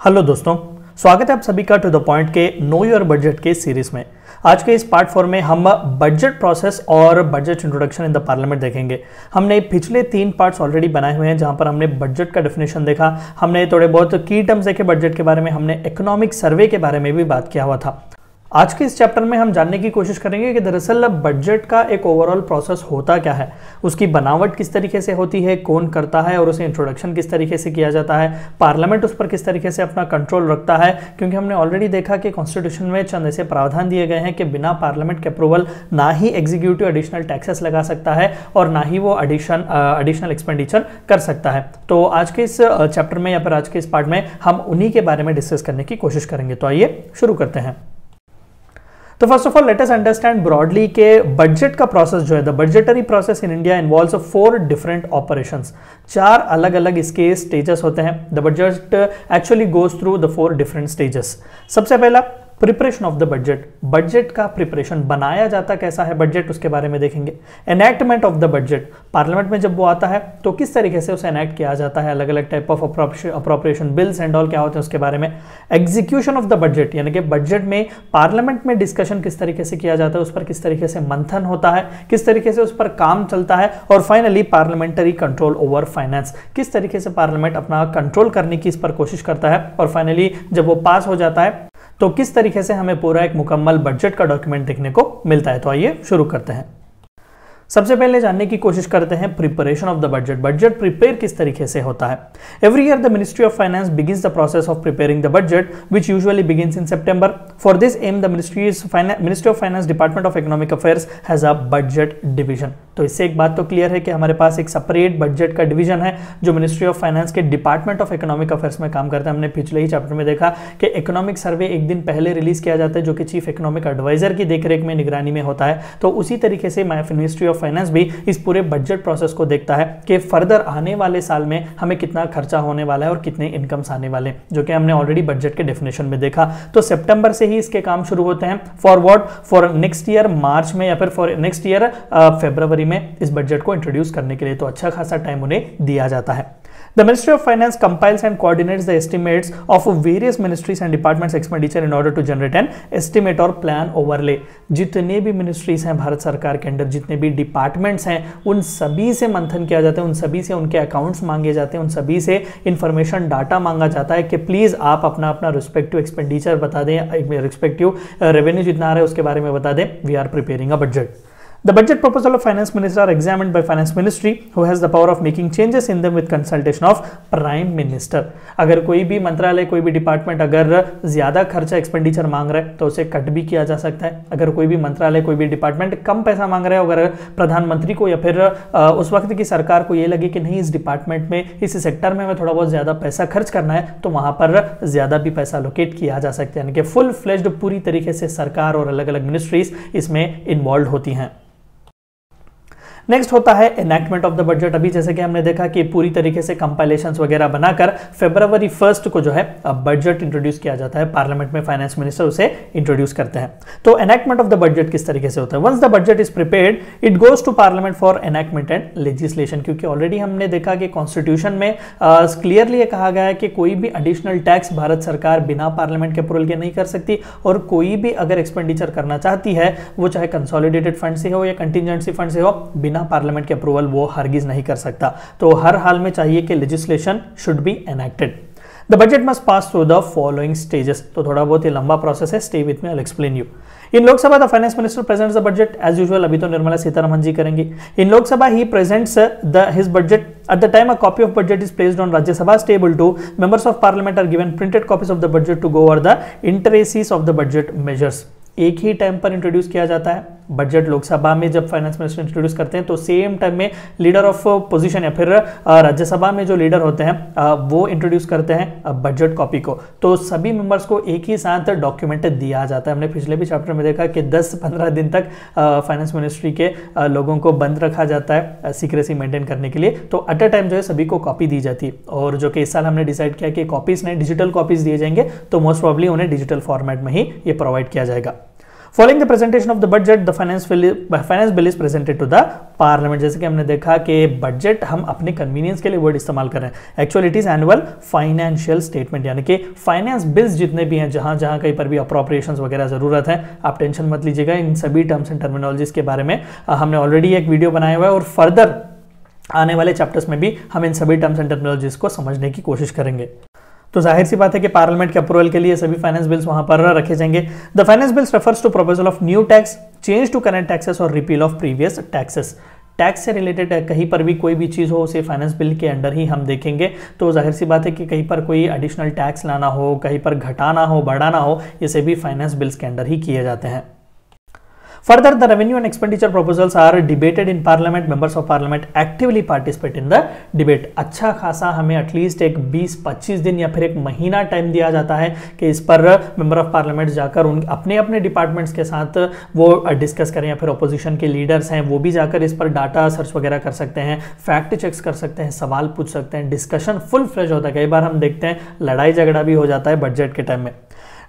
Hello दोस्तों, स्वागत है आप सभी का टू द पॉइंट के नो योर बजट के सीरीज में। आज के इस पार्ट 4 में हम बजट प्रोसेस और budget introduction in the parliament देखेंगे। हमने पिछले 3 पार्ट्स ऑलरेडी बनाए हुए हैं जहां पर हमने बजट का डेफिनेशन देखा, हमने थोड़े बहुत की टर्म्स देखे बजट के बारे में, हमने इकोनॉमिक सर्वे के बारे में भी बात किया हुआ था। आज के इस चैप्टर में हम जानने की कोशिश करेंगे कि दरअसल बजट का एक ओवरऑल प्रोसेस होता क्या है, उसकी बनावट किस तरीके से होती है, कौन करता है और उसे इंट्रोडक्शन किस तरीके से किया जाता है, पार्लियामेंट उस पर किस तरीके से अपना कंट्रोल रखता है। क्योंकि हमने ऑलरेडी देखा कि कॉन्स्टिट्यूशन में चंद ऐसे प्रावधान दिए गए हैं कि बिना पार्लियामेंट के अप्रूवल ना ही एग्जीक्यूटिव एडिशनल टैक्सेस लगा सकता है और ना ही वो एडिशनल एक्सपेंडिचर कर सकता है। तो आज के इस चैप्टर में या फिर आज के इस पार्ट में हम उन्हीं के बारे में डिस्कस करने की कोशिश करेंगे। तो आइए शुरू करते हैं। तो first of all let us understand broadly के बजट का प्रोसेस जो है, the budgetary process in India involves 4 different operations. 4 अलग अलग इसके स्टेजेस होते हैं। The budget actually goes through the 4 different stages. सबसे पहला preparation of the budget, budget का प्रिपरेशन, बनाया जाता कैसा है बजट, उसके बारे में देखेंगे। Enactment of the budget, parliament में जब वो आता है तो किस तरीके से उसे एनैक्ट किया जाता है, अलग अलग type of appropriation bills and all क्या होते हैं उसके बारे में। एग्जीक्यूशन ऑफ द बजट, यानी कि बजट में पार्लियामेंट में डिस्कशन किस तरीके से किया जाता है, उस पर किस तरीके से मंथन होता है, किस तरीके से उस पर काम चलता है। और finally parliamentary control over finance, किस तरीके से पार्लियामेंट अपना कंट्रोल करने की इस पर कोशिश करता है। और फाइनली जब वो पास हो जाता है तो किस तरीके से हमें पूरा एक मुकम्मल बजट का डॉक्यूमेंट देखने को मिलता है। तो आइए शुरू करते हैं। सबसे पहले जानने की कोशिश करते हैं preparation of the budget, budget prepare किस तरीके से होता है। Every year the ministry of finance begins the process of preparing the budget which usually begins in September. For this am the ministry of finance department of economic affairs has a budget division. तो इससे एक बात तो clear है कि हमारे पास एक separate budget का डिवीजन है जो मिनिस्ट्री ऑफ फाइनेंस के डिपार्टमेंट ऑफ इकोनॉमिक अफेयर्स में काम करता है। हमने पिछले ही चैप्टर में देखा कि इकोनॉमिक सर्वे एक दिन पहले रिलीज किया जाता है जो कि चीफ इकोनॉमिक एडवाइजर की देखरेख में, निगरानी में होता है। तो उसी तरीके से मिनिस्ट्री ऑफ फाइनेंस भी इस पूरे बजट प्रोसेस को देखता है कि फर्दर आने वाले साल में हमें कितना खर्चा होने वाला है और कितने इनकम्स आने वाले हैं, जो कि हमने ऑलरेडी बजट के डेफिनेशन में देखा। तो सितंबर से ही इसके काम शुरू होते हैं। For what, for next year March में या फिर फॉर नेक्स्ट ईयर फरवरी में इस बजट को इंट्रोड्यूस करने के लिए तो अच्छा खासा टाइम उन्हें दिया जाता है। The Ministry of Finance compiles and coordinates the estimates of various ministries and departments expenditure in order to generate an estimate or plan overlay। जितने भी मिनिस्ट्रीज हैं भारत सरकार के अंदर, जितने भी डिपार्टमेंट्स हैं, उन सभी से मंथन किया जाता है, उन सभी से उनके अकाउंट्स मांगे जाते हैं, उन सभी से इंफॉर्मेशन डाटा मांगा जाता है कि प्लीज आप अपना अपना रिस्पेक्टिव एक्सपेंडिचर बता दें, रिस्पेक्टिव रेवेन्यू जितना आ रहा है उसके बारे में बता दें। We are preparing a budget. The budget proposal of finance minister are examined by finance ministry who has the power of making changes in them with consultation of prime minister। अगर कोई भी मंत्रालय, कोई भी डिपार्टमेंट अगर ज्यादा खर्चा expenditure मांग रहा है तो उसे कट भी किया जा सकता है। अगर कोई भी मंत्रालय, कोई भी डिपार्टमेंट कम पैसा मांग रहा है, अगर प्रधानमंत्री को या फिर उस वक्त की सरकार को ये लगे कि नहीं इस डिपार्टमेंट में, इस सेक्टर में हमें थोड़ा बहुत ज्यादा पैसा खर्च करना है, तो वहां पर ज्यादा भी पैसा लोकेट किया जा सकता है। यानी कि फुल फ्लेज्ड पूरी तरीके से सरकार और अलग अलग मिनिस्ट्रीज इसमें इन्वॉल्व होती हैं। नेक्स्ट होता है एनैक्टमेंट ऑफ द बजट। अभी जैसे कि हमने देखा कि पूरी तरीके से कंपाइलेशंस वगैरह बनाकर फरवरी 1 को जो है बजट इंट्रोड्यूस किया जाता है पार्लियामेंट में, फाइनेंस मिनिस्टर उसे इंट्रोड्यूस करते हैं। तो एनैक्टमेंट ऑफ द बजट किस तरीके से होता है। Once the budget is prepared it goes to parliament for enactment and legislation. क्योंकि ऑलरेडी हमने देखा कि कॉन्स्टिट्यूशन में क्लियरली ये कहा गया है कि कोई भी एडिशनल टैक्स भारत सरकार बिना पार्लियामेंट के अप्रूवल के नहीं कर सकती, और कोई भी अगर एक्सपेंडिचर करना चाहती है वो चाहे कंसोलिडेटेड फंड से हो या कंटिजेंसी फंड से हो, बिना पार्लियामेंट के अप्रूवल वो हरगिज नहीं कर सकता। तो हर हाल में चाहिए कि legislation should be enacted. The budget must pass through the following stages. तो थोड़ा बहुत ही लंबा प्रोसेस है, stay with me, I will explain you. In Lok Sabha the finance minister presents the budget as usual. अभी तो निर्मला सीतारमण जी करेंगी। In Lok Sabha he presents his budget. At the time a copy of budget is placed on Rajya Sabha's table to members of parliament are given printed copies of the budget to go over the intricacies of the budget measures। एक ही time पर introduce किया जाता है budget. Lok Sabha में जब finance minister introduce करते हैं तो सेम टाइम में लीडर ऑफ पोजीशन या फिर राज्यसभा में जो लीडर होते हैं वो इंट्रोड्यूस करते हैं बजट कॉपी को। तो सभी मेंबर्स को एक ही साथ डॉक्यूमेंट दिया जाता है। हमने पिछले भी चैप्टर में देखा कि 10-15 दिन तक फाइनेंस मिनिस्ट्री के लोगों को बंद रखा जाता है सीक्रेसी मेंटेन करने के लिए। तो एट अ टाइम जो है सभी को कॉपी दी जाती है, और जो कि इस साल हमने डिसाइड किया कि कॉपीज नहीं डिजिटल कॉपीज दिए जाएंगे, तो मोस्ट प्रॉब्ली उन्हें डिजिटल फॉर्मेट में ही ये प्रोवाइड किया जाएगा। Following the presentation of the budget the finance bill is presented to the parliament. जैसे कि हमने देखा कि बजट हम अपने कन्वीनियंस के लिए वर्ड इस्तेमाल कर रहे हैं, actually it is annual financial statement, यानी कि फाइनेंस बिल्स जितने भी हैं, जहां जहां कहीं पर भी अप्रोप्रिएशंस वगैरह जरूरत है, आप टेंशन मत लीजिएगा, इन सभी टर्म्स एंड टर्मिनोलॉजीज के बारे में हमने ऑलरेडी एक वीडियो बनाया हुआ है और फर्दर आने वाले चैप्टर्स में भी हम इन सभी टर्म्स एंड टर्मिनोलॉजीज को समझने की कोशिश करेंगे। तो जाहिर सी बात है कि पार्लियामेंट के अप्रूवल के लिए सभी फाइनेंस बिल्स वहां पर रखे जाएंगे। The finance bills refers to proposal of new tax, change to current taxes और repeal of previous taxes. Tax से रिलेटेड कहीं पर भी कोई भी चीज़ हो उसे फाइनेंस बिल के अंडर ही हम देखेंगे। तो जाहिर सी बात है कि कहीं पर कोई एडिशनल टैक्स लाना हो, कहीं पर घटाना हो, बढ़ाना हो, ये सभी फाइनेंस बिल्स के अंडर ही किए जाते हैं। Further, the revenue and expenditure proposals are debated in Parliament. Members of Parliament actively participate in the debate. अच्छा खासा हमें एटलीस्ट एक 20-25 दिन या फिर एक महीना टाइम दिया जाता है कि इस पर मेंबर ऑफ पार्लियामेंट जाकर उन अपने अपने डिपार्टमेंट्स के साथ वो डिस्कस करें, या फिर अपोजिशन के लीडर्स हैं वो भी जाकर इस पर डाटा सर्च वगैरह कर सकते हैं, फैक्ट चेक्स कर सकते हैं, सवाल पूछ सकते हैं, डिस्कशन फुल फ्लेज होता है। कई बार हम देखते हैं लड़ाई झगड़ा भी हो जाता है बजट के टाइम में।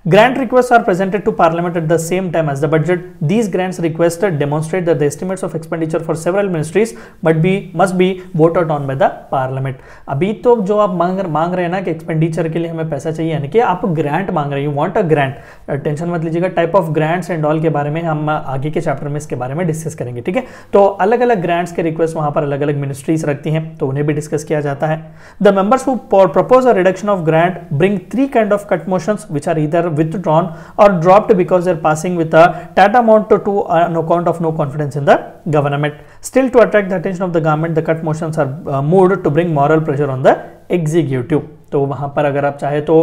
Grant requests are presented to Parliament at the same time as the budget. These grants requests demonstrate that the estimates of expenditure for several ministries must be voted on by the Parliament. अभी तो जो आप मांग रहे हैं ना कि expenditure के लिए हमें पैसा चाहिए, यानी कि आप ग्रांट मांग रहे हैं, you want a grant, tension मत लीजिएगा, type of grants and all के बारे में हम आगे के चैप्टर में इसके बारे में डिस्कस करेंगे, ठीक है। तो अलग अलग ग्रांट्स के रिक्वेस्ट वहां पर अलग अलग मिनिस्ट्रीज रखती हैं, तो उन्हें भी डिस्कस किया जाता है। The members who propose a reduction of grant bring 3 kind of cut motions which are either withdrawn or dropped because they're passing with a tantamount to an account of no confidence in the government. Still, to attract the attention of the government, the cut motions are moved to bring moral pressure on the executive. तो वहाँ पर अगर आप चाहे तो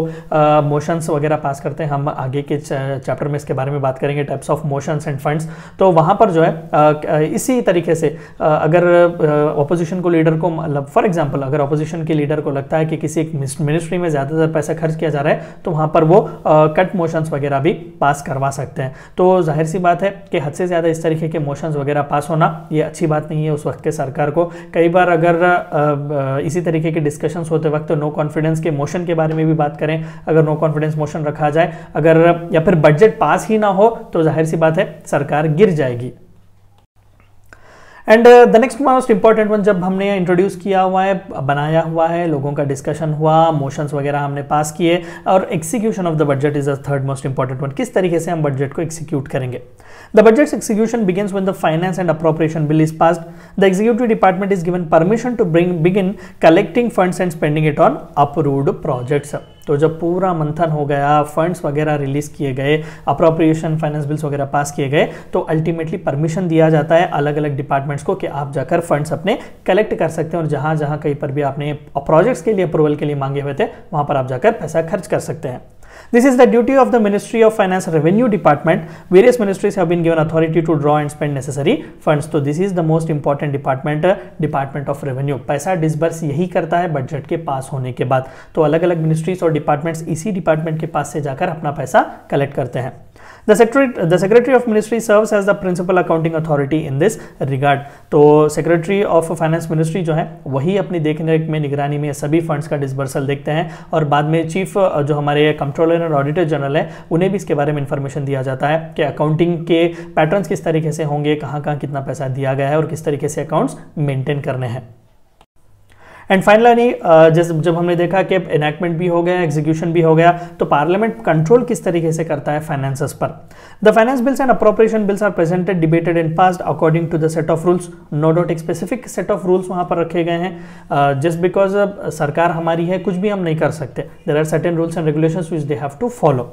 motions वगैरह पास करते हैं, हम आगे के चैप्टर में इसके बारे में बात करेंगे, types of motions end funds. तो वहाँ पर जो है इसी तरीके से अगर अपोजिशन को लीडर को, मतलब फॉर एग्जांपल अगर अपोजिशन के लीडर को लगता है कि किसी एक मिनिस्ट्री में ज़्यादातर पैसा खर्च किया जा रहा है, तो वहाँ पर वो कट मोशंस वगैरह भी पास करवा सकते हैं। तो जाहिर सी बात है कि हद से ज़्यादा इस तरीके के मोशंस वगैरह पास होना ये अच्छी बात नहीं है उस वक्त के सरकार को। कई बार अगर इसी तरीके के डिस्कशंस होते वक्त नो कॉन्फिडेंस के मोशन के बारे में भी बात करें, अगर नो कॉन्फिडेंस मोशन रखा जाए, अगर या फिर बजट पास ही ना हो, तो जाहिर सी बात है सरकार गिर जाएगी। And the next most important one, जब हमने इंट्रोड्यूस किया हुआ है, बनाया हुआ है, लोगों का डिस्कशन हुआ, मोशंस वगैरह हमने पास किए, और execution of the budget is the third most important one. किस तरीके से हम बजट को एग्जीक्यूट करेंगे? The budget's execution begins when the finance and appropriation bill is passed. The executive department is given permission to begin collecting funds and spending it on approved projects. तो जब पूरा मंथन हो गया, फंड्स वगैरह release किए गए, अप्रोप्रिएशन फाइनेंस बिल्स वगैरह पास किए गए, तो अल्टीमेटली परमिशन दिया जाता है अलग अलग डिपार्टमेंट्स को कि आप जाकर फंड्स अपने कलेक्ट कर सकते हैं, और जहां जहां कहीं पर भी आपने प्रोजेक्ट्स के लिए अप्रूवल के लिए मांगे हुए थे, वहां पर आप जाकर पैसा खर्च कर सकते हैं। This is the duty of the Ministry of Finance Revenue Department. Various ministries have been given authority to draw and spend necessary funds. तो this is the most important department, Department of Revenue. पैसा disburse यही करता है budget के पास होने के बाद। तो अलग अलग मिनिस्ट्रीज और डिपार्टमेंट्स इसी डिपार्टमेंट के पास से जाकर अपना पैसा कलेक्ट करते हैं। The Secretary of Ministry serves as the principal accounting authority in this regard. तो Secretary of Finance Ministry जो है वही अपनी देखरेख में, निगरानी में सभी फंड्स का डिसबर्सल देखते हैं, और बाद में चीफ जो हमारे कंट्रोलर और ऑडिटर जनरल है उन्हें भी इसके बारे में इंफॉर्मेशन दिया जाता है कि अकाउंटिंग के पैटर्न्स किस तरीके से होंगे, कहाँ कहाँ कितना पैसा दिया गया है और किस तरीके से अकाउंट्स मेंटेन करने हैं। एंड फाइनली जब हमने देखा कि एनैक्टमेंट भी हो गया, एग्जीक्यूशन भी हो गया, तो पार्लियामेंट कंट्रोल किस तरीके से करता है फाइनेंसेस पर। The finance bills and appropriation bills are presented, debated and passed according to the set of rules. No doubt एक स्पेसिफिक सेट ऑफ रूल्स वहां पर रखे गए हैं, जस्ट बिकॉज सरकार हमारी है, कुछ भी हम नहीं कर सकते। There are certain rules and regulations which they have to follow.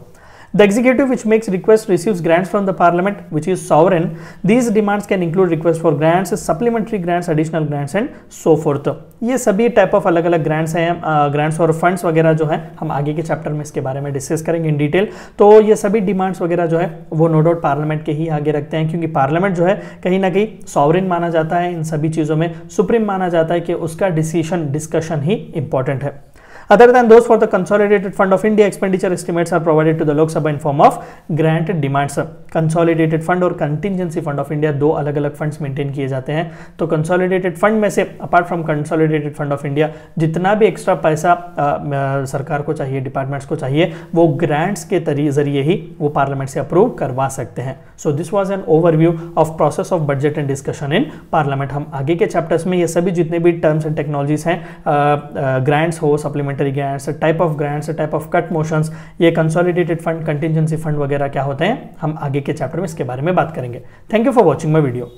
The executive which makes requests receives grants from the parliament which is sovereign. These demands can include requests for grants, supplementary grants, additional grants and so forth. ये सभी type of अलग अलग grants हैं, grants और funds वगैरह जो है हम आगे के चैप्टर में इसके बारे में डिस्कस करेंगे इन डिटेल। तो ये सभी डिमांड्स वगैरह जो है वो नो डाउट पार्लियामेंट के ही आगे रखते हैं, क्योंकि पार्लियामेंट जो है कहीं ना कहीं सॉवरेन माना जाता है, इन सभी चीज़ों में सुप्रीम माना जाता है कि उसका डिसीजन डिस्कशन ही इंपॉर्टेंट है। Other than those, for the Consolidated Fund of India, expenditure estimates are provided to the Lok Sabha in form of grant demands. Consolidated Fund और Contingency Fund of India दो अलग अलग funds maintain किए जाते हैं। तो Consolidated Fund में से apart from Consolidated Fund of India जितना भी एक्स्ट्रा पैसा सरकार को चाहिए, डिपार्टमेंट्स को चाहिए, वो ग्रांट्स के जरिए ही वो पार्लियामेंट से अप्रूव करवा सकते हैं। So this was an overview of process of budget and discussion in parliament. हम आगे के चैप्टर्स में ये सभी जितने भी टर्म्स एंड टेक्नोलॉजीज हैं, ग्रांट्स हो, supplementary grants, type of cut motions, ये कंसोलिडेटेड फंड, कंटिजेंसी फंड वगैरह क्या होते हैं, हम आगे के चैप्टर में इसके बारे में बात करेंगे। Thank you for watching my video.